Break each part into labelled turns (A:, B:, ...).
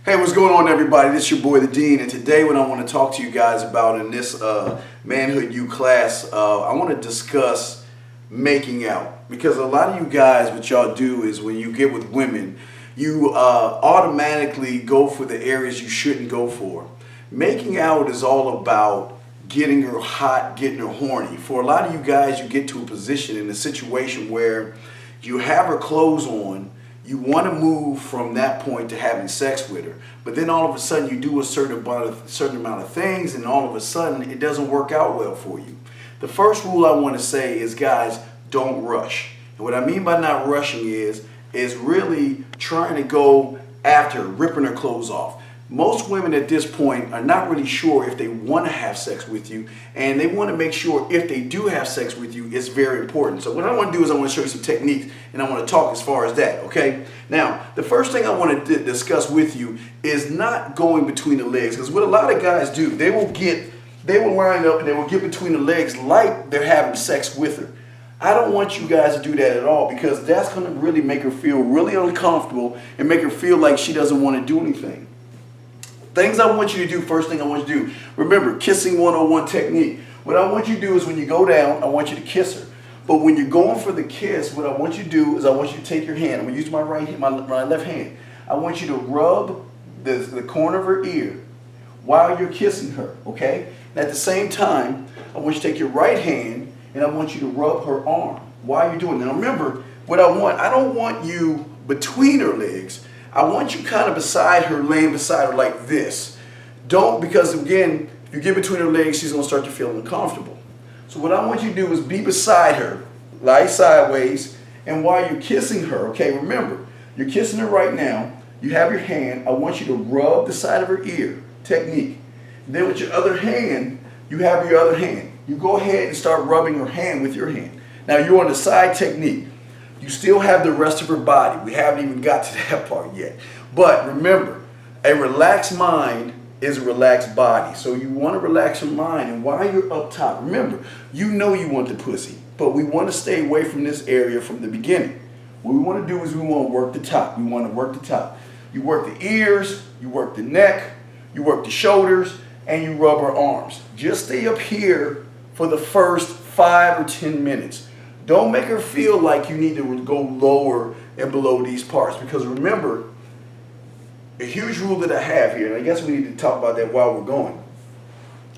A: Hey, what's going on, everybody? This is your boy, the Dean, and today what I want to talk to you guys about in this Manhood U class, I want to discuss making out. Because a lot of you guys, what y'all do is when you get with women, you automatically go for the areas you shouldn't go for. Making out is all about getting her hot, getting her horny. For a lot of you guys, you get to a position in a situation where you have her clothes on. You want to move from that point to having sex with her, but then all of a sudden you do a certain amount of things, and all of a sudden it doesn't work out well for you. The first rule I want to say is, guys, don't rush. And what I mean by not rushing is really trying to go after her, ripping her clothes off. Most women at this point are not really sure if they want to have sex with you, and they want to make sure if they do have sex with you, it's very important. So what I want to do is I want to show you some techniques, and I want to talk as far as that, okay? Now, the first thing I want to discuss with you is not going between the legs, because what a lot of guys do, they will line up and they will get between the legs like they're having sex with her. I don't want you guys to do that at all, because that's going to really make her feel really uncomfortable and make her feel like she doesn't want to do anything. Things I want you to do, first thing I want you to do, remember, kissing 101 technique. What I want you to do is when you go down, I want you to kiss her. But when you're going for the kiss, what I want you to do is I want you to take your hand. I'm going to use my right hand, my left hand. I want you to rub the corner of her ear while you're kissing her, okay? And at the same time, I want you to take your right hand and I want you to rub her arm while you're doing it. Now remember, I don't want you between her legs. I want you kind of beside her, laying beside her like this. Because again, if you get between her legs, she's going to start to feel uncomfortable. So what I want you to do is be beside her, lie sideways, and while you're kissing her, okay, remember, you're kissing her right now, you have your hand, I want you to rub the side of her ear, technique. Then with your other hand, you have your other hand. You go ahead and start rubbing her hand with your hand. Now you're on the side technique. You still have the rest of her body. We haven't even got to that part yet. But remember, a relaxed mind is a relaxed body. So you want to relax your mind, and while you're up top, remember, you know you want the pussy, but we want to stay away from this area from the beginning. What we want to do is we want to work the top. We want to work the top. You work the ears, you work the neck, you work the shoulders, and you rub her arms. Just stay up here for the first 5 or 10 minutes. Don't make her feel like you need to go lower and below these parts, because remember, a huge rule that I have here, and I guess we need to talk about that while we're going,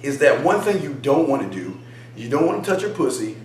A: is that one thing you don't want to do, you don't want to touch her pussy,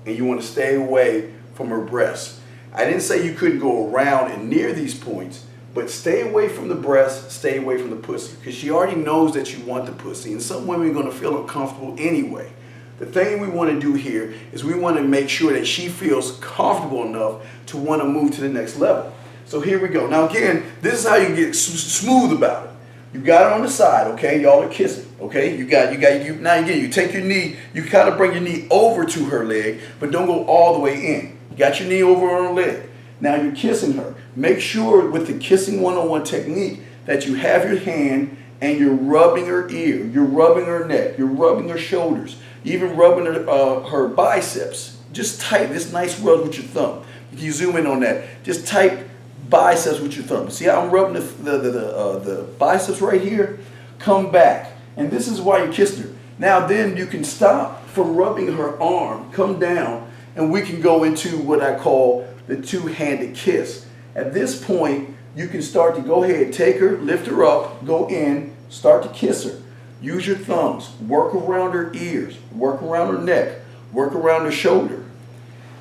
A: and you want to stay away from her breasts. I didn't say you couldn't go around and near these points, but stay away from the breasts, stay away from the pussy, because she already knows that you want the pussy, and some women are going to feel uncomfortable anyway. The thing we want to do here is we want to make sure that she feels comfortable enough to want to move to the next level. So here we go. Now again, this is how you get smooth about it. You got it on the side, okay? Y'all are kissing, okay? Now again, you take your knee, you kind of bring your knee over to her leg, but don't go all the way in. You got your knee over on her leg. Now you're kissing her. Make sure with the kissing 101 technique that you have your hand and you're rubbing her ear, you're rubbing her neck, you're rubbing her shoulders, even rubbing her biceps. Just tight, this nice rub with your thumb. If you zoom in on that, just tight biceps with your thumb. See how I'm rubbing the biceps right here? Come back. And this is why you're kissing her. Now then you can stop from rubbing her arm, come down, and we can go into what I call the two-handed kiss. At this point, you can start to go ahead, take her, lift her up, go in, start to kiss her. Use your thumbs, work around her ears, work around her neck, work around her shoulder.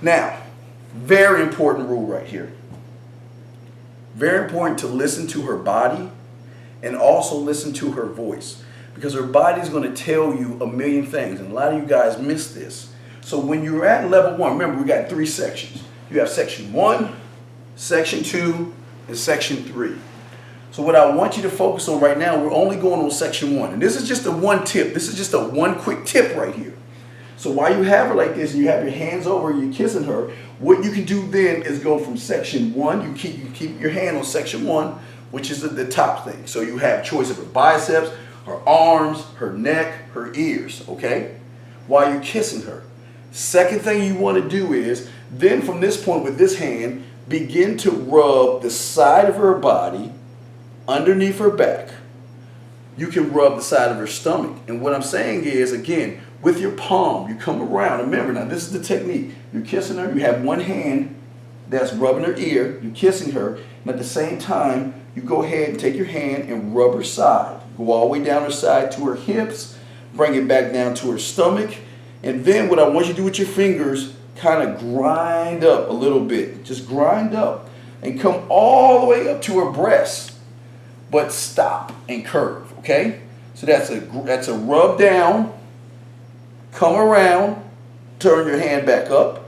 A: Now, very important rule right here. Very important to listen to her body and also listen to her voice, because her body is going to tell you a million things, and a lot of you guys miss this. So when you're at level 1, remember we got 3 sections. You have section 1, section 2, and section 3. So what I want you to focus on right now, we're only going on section 1. And this is just a one tip. This is just a one quick tip right here. So while you have her like this and you have your hands over and you're kissing her, what you can do then is go from section 1. You keep your hand on section 1, which is the top thing. So you have choice of her biceps, her arms, her neck, her ears, okay? While you're kissing her. Second thing you want to do is, then from this point with this hand, begin to rub the side of her body underneath her back. You can rub the side of her stomach. And what I'm saying is, again, with your palm, you come around. Remember, now this is the technique. You're kissing her. You have one hand that's rubbing her ear. You're kissing her. And at the same time, you go ahead and take your hand and rub her side. Go all the way down her side to her hips. Bring it back down to her stomach. And then what I want you to do with your fingers, kind of grind up a little bit. Just grind up. And come all the way up to her breast. But stop and curve, okay? So that's a rub down. Come around. Turn your hand back up.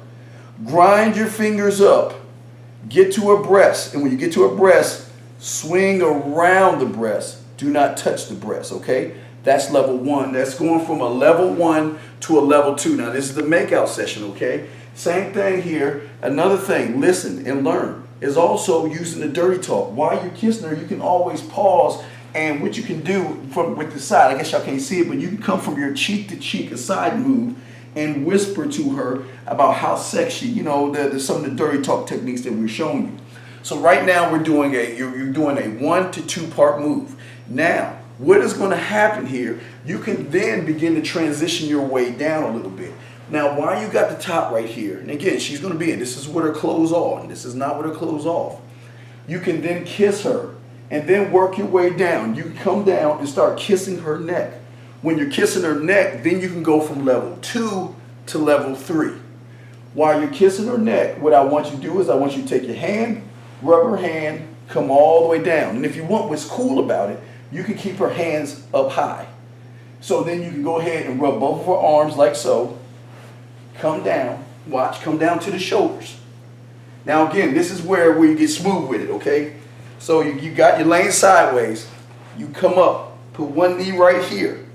A: Grind your fingers up. Get to her breast. And when you get to her breast, swing around the breast. Do not touch the breast, okay? That's level 1. That's going from a level 1 to a level 2. Now, this is the makeout session, okay? Same thing here. Another thing, listen and learn, is also using the dirty talk. While you're kissing her, you can always pause, and what you can do with the side, I guess y'all can't see it, but you can come from your cheek to cheek, a side move, and whisper to her about how sexy, you know, some of the dirty talk techniques that we're showing you. So right now you're doing a 1 to 2 part move. Now, what is going to happen here, you can then begin to transition your way down a little bit. Now, while you got the top right here, and again, she's going to be in, this is with her clothes on, this is not with her clothes off. You can then kiss her and then work your way down. You can come down and start kissing her neck. When you're kissing her neck, then you can go from level 2 to level 3. While you're kissing her neck, what I want you to do is I want you to take your hand, rub her hand, come all the way down. And if you want, what's cool about it, you can keep her hands up high. So then you can go ahead and rub both of her arms like so. Come down, watch, come down to the shoulders. Now again, this is where you get smooth with it, okay? So you got your laying sideways. You come up, put one knee right here.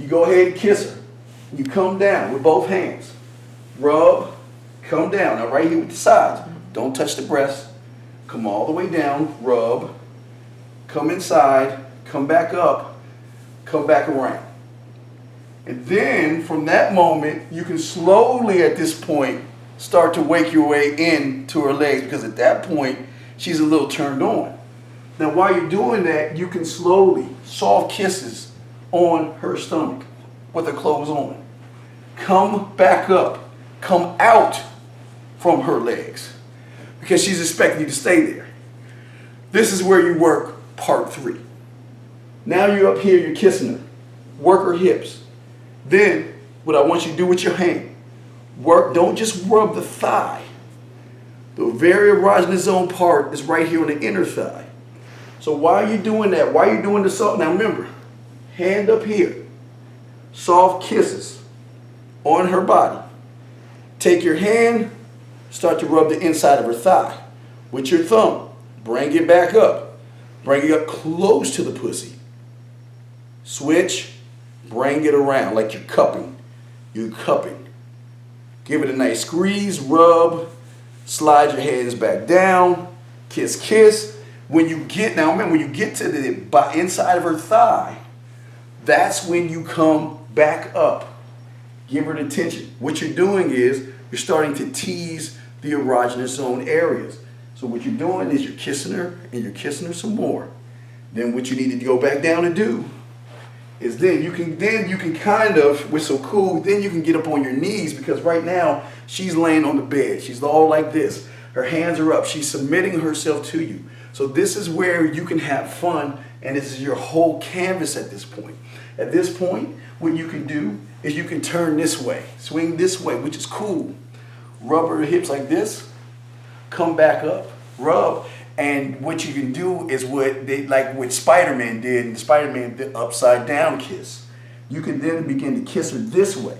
A: You go ahead and kiss her. You come down with both hands. Rub, come down. Now right here with the sides. Don't touch the breast. Come all the way down, rub. Come inside, come back up, come back around. And then from that moment, you can slowly at this point start to wake your way into her legs, because at that point, she's a little turned on. Now while you're doing that, you can slowly, soft kisses on her stomach with her clothes on. Come back up, come out from her legs, because she's expecting you to stay there. This is where you work part 3. Now you're up here, you're kissing her. Work her hips. Then, what I want you to do with your hand, don't just rub the thigh. The very erogenous zone part is right here on the inner thigh. So while you're doing that, while you're doing the soft, now remember, hand up here, soft kisses on her body. Take your hand, start to rub the inside of her thigh. With your thumb, bring it back up. Bring it up close to the pussy. Switch. Bring it around like you're cupping. You're cupping. Give it a nice squeeze, rub, slide your hands back down, kiss, kiss. When you get to the inside of her thigh, that's when you come back up. Give her the tension. What you're doing is you're starting to tease the erogenous zone areas. So what you're doing is you're kissing her and you're kissing her some more. Then what you need to go back down and do is then you can kind of, what's so cool, then you can get up on your knees, because right now she's laying on the bed. She's all like this. Her hands are up. She's submitting herself to you. So this is where you can have fun, and this is your whole canvas at this point. At this point, what you can do is you can turn this way, swing this way, which is cool. Rub her hips like this, come back up, rub. And what you can do is what Spider-Man did, and Spider-Man did upside down kiss. You can then begin to kiss her this way.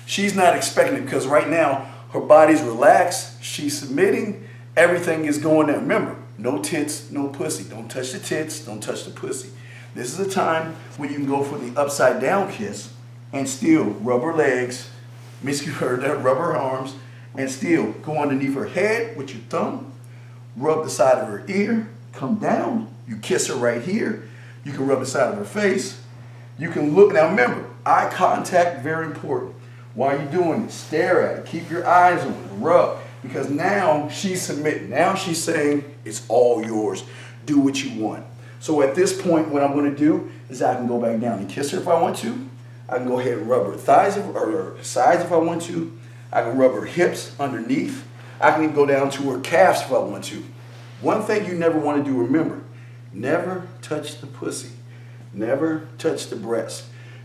A: She's not expecting it, because right now her body's relaxed, she's submitting, everything is going there. Remember, no tits, no pussy. Don't touch the tits, don't touch the pussy. This is a time when you can go for the upside down kiss and still rub her legs, rub her arms, and still go underneath her head with your thumb. Rub the side of her ear, come down, you kiss her right here. You can rub the side of her face. You can look, now remember, eye contact, very important. While you're doing it, stare at it, keep your eyes on it, rub, because now she's submitting. Now she's saying, it's all yours. do what you want. So at this point, what I'm going to do is I can go back down and kiss her if I want to. I can go ahead and rub her thighs or her sides if I want to. I can rub her hips underneath. I can even go down to her calves if I want to. One thing you never want to do, remember, never touch the pussy. Never touch the breast.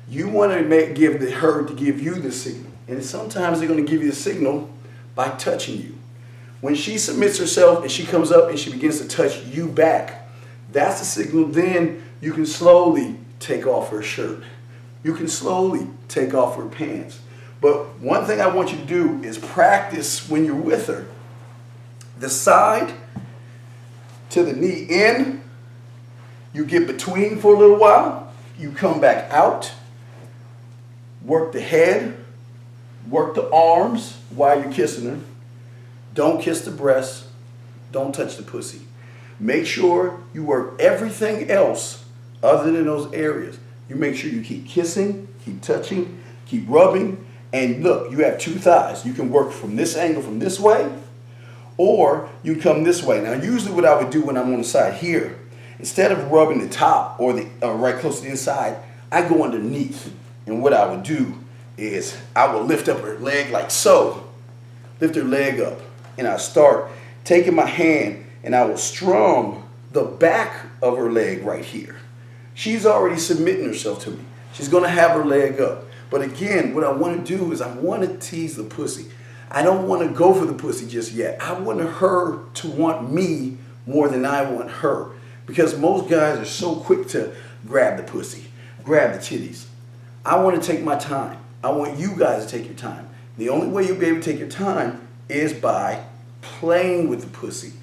A: You want to give her to give you the signal. And sometimes they're going to give you the signal by touching you. When she submits herself and she comes up and she begins to touch you back, that's the signal. Then you can slowly take off her shirt. You can slowly take off her pants. But one thing I want you to do is practice when you're with her. The side to the knee in, you get between for a little while, you come back out, work the head, work the arms while you're kissing her. Don't kiss the breast, don't touch the pussy. Make sure you work everything else other than those areas. You make sure you keep kissing, keep touching, keep rubbing, and look, you have two thighs. You can work from this angle, from this way, or you come this way. Now, usually what I would do when I'm on the side here, instead of rubbing the top or the right close to the inside, I go underneath. And what I would do is I would lift up her leg like so. Lift her leg up. And I start taking my hand and I will strum the back of her leg right here. She's already submitting herself to me. She's going to have her leg up. But again, what I want to do is I want to tease the pussy. I don't want to go for the pussy just yet. I want her to want me more than I want her. Because most guys are so quick to grab the pussy, grab the titties. I want to take my time. I want you guys to take your time. The only way you'll be able to take your time is by playing with the pussy.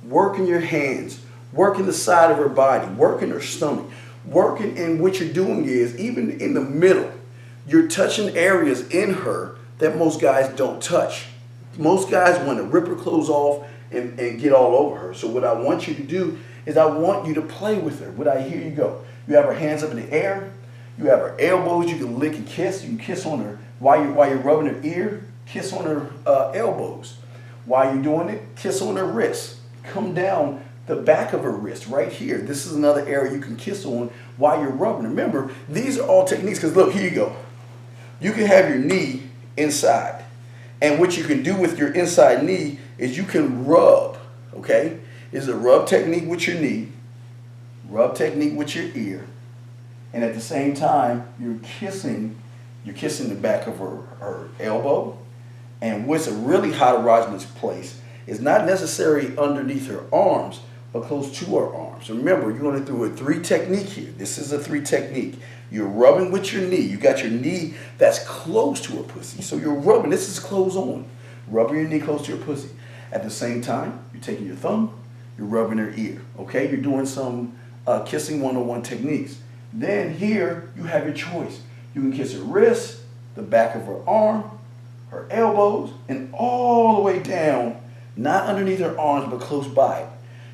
A: Working your hands, working the side of her body, working her stomach, working, and what you're doing is, even in the middle, you're touching areas in her that most guys don't touch. Most guys want to rip her clothes off and get all over her. So what I want you to do is I want you to play with her. Here you go. You have her hands up in the air. You have her elbows. You can lick and kiss. You can kiss on her while you're rubbing her ear. Kiss on her elbows. While you're doing it, kiss on her wrists. Come down the back of her wrist right here. This is another area you can kiss on while you're rubbing. Remember, these are all techniques because look, here you go. You can have your knee inside. And what you can do with your inside knee is you can rub, okay? It's a rub technique with your knee, rub technique with your ear, and at the same time, you're kissing the back of her elbow. And what's a really hot erogenous place is not necessarily underneath her arms, but close to her arms. Remember, you're going to do a 3 technique here. This is a 3 technique. You're rubbing with your knee. You got your knee that's close to her pussy. So you're rubbing. This is close on. Rubbing your knee close to your pussy. At the same time, you're taking your thumb, you're rubbing her ear. Okay? You're doing some kissing 101 techniques. Then here, you have your choice. You can kiss her wrist, the back of her arm, her elbows, and all the way down, not underneath her arms, but close by it.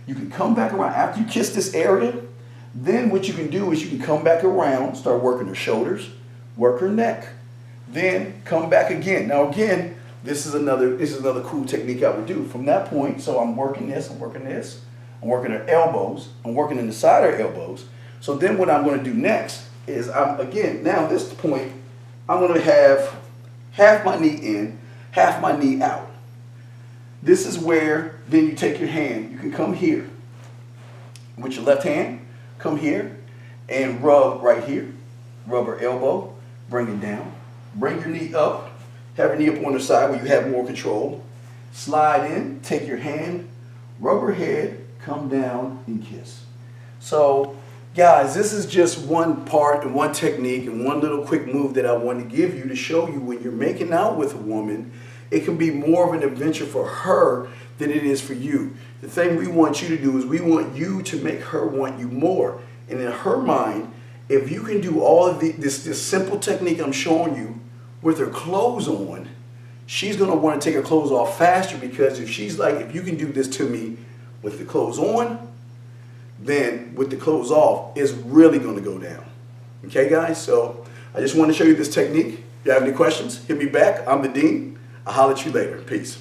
A: You can come back around. After you kiss this area, then what you can do is you can come back around, start working her shoulders, work her neck, then come back again. Now again, this is another cool technique I would do. From that point, so I'm working this, I'm working this, I'm working her elbows, I'm working in the side of her elbows. So then what I'm going to do next is now this point, I'm going to have half my knee in, half my knee out. This is where then you take your hand, you can come here with your left hand, come here and rub right here, rub her elbow, bring it down, bring your knee up, have your knee up on the side where you have more control, slide in, take your hand, rub her head, come down and kiss. So guys, this is just one part and one technique and one little quick move that I want to give you to show you when you're making out with a woman, it can be more of an adventure for her than it is for you. The thing we want you to do is we want you to make her want you more. And in her mind, if you can do all of this simple technique I'm showing you with her clothes on, she's going to want to take her clothes off faster, because if she's like, if you can do this to me with the clothes on, then with the clothes off, it's really going to go down. Okay, guys? So I just want to show you this technique. If you have any questions, hit me back. I'm the Dean. I'll holler at you later. Peace.